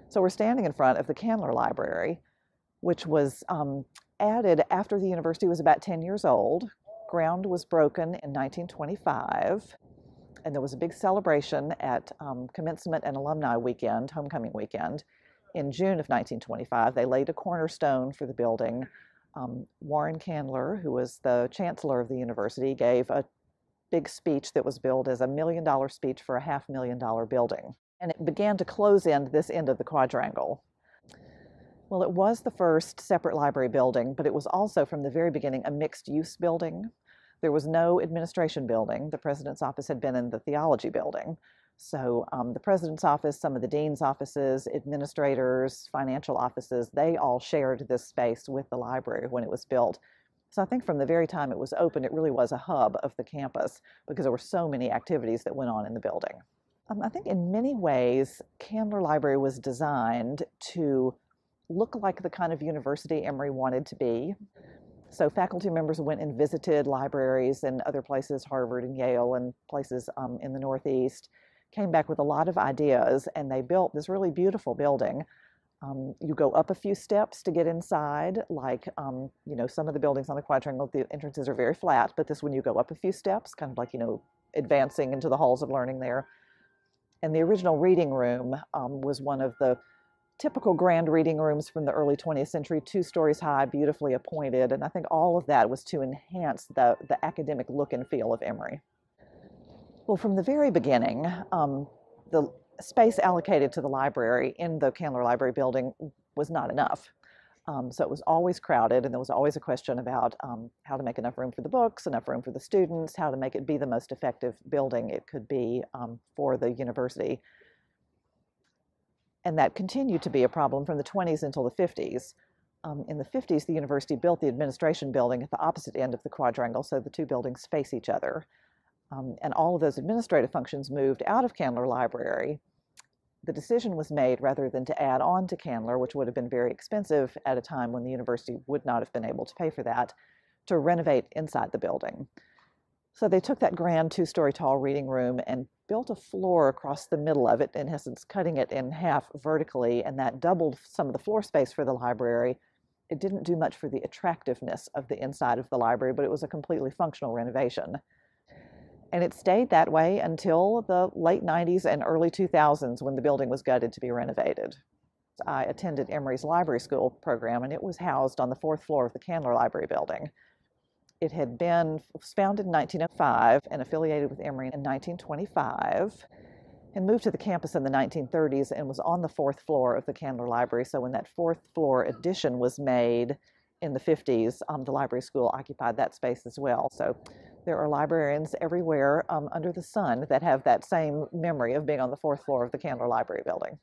So we're standing in front of the Candler Library, which was added after the university was about 10 years old. Ground was broken in 1925, and there was a big celebration at commencement and alumni weekend, homecoming weekend, in June of 1925. They laid a cornerstone for the building. Warren Candler, who was the chancellor of the university, gave a big speech that was billed as $1 million speech for a $500,000 building. And it began to close in this end of the quadrangle. Well, it was the first separate library building, but it was also from the very beginning a mixed-use building. There was no administration building. The president's office had been in the theology building. So the president's office, some of the dean's offices, administrators, financial offices, they all shared this space with the library when it was built. So I think from the very time it was open, it really was a hub of the campus because there were so many activities that went on in the building. I think in many ways, Candler Library was designed to look like the kind of university Emory wanted to be. So faculty members went and visited libraries and other places, Harvard and Yale and places in the Northeast, came back with a lot of ideas, and they built this really beautiful building. You go up a few steps to get inside, like, some of the buildings on the quadrangle, the entrances are very flat, but this one you go up a few steps, kind of like, advancing into the halls of learning there. And the original reading room was one of the typical grand reading rooms from the early 20th century, 2 stories high, beautifully appointed. And I think all of that was to enhance the academic look and feel of Emory. Well, from the very beginning, the space allocated to the library in the Candler Library building was not enough. So it was always crowded, and there was always a question about how to make enough room for the books, enough room for the students, how to make it be the most effective building it could be for the university. And that continued to be a problem from the 20s until the 50s. In the 50s, the university built the administration building at the opposite end of the quadrangle, so the 2 buildings face each other. And all of those administrative functions moved out of Candler Library. The decision was made, rather than to add on to Candler, which would have been very expensive at a time when the university would not have been able to pay for that, to renovate inside the building. So they took that grand 2-story tall reading room and built a floor across the middle of it, in essence cutting it in half vertically, and that doubled some of the floor space for the library. It didn't do much for the attractiveness of the inside of the library, but it was a completely functional renovation. And it stayed that way until the late 90s and early 2000s, when the building was gutted to be renovated. I attended Emory's library school program, and it was housed on the 4th floor of the Candler Library building. It was founded in 1905 and affiliated with Emory in 1925, and moved to the campus in the 1930s and was on the 4th floor of the Candler Library. So when that 4th floor addition was made in the 50s, the library school occupied that space as well. So there are librarians everywhere under the sun that have that same memory of being on the 4th floor of the Candler Library building.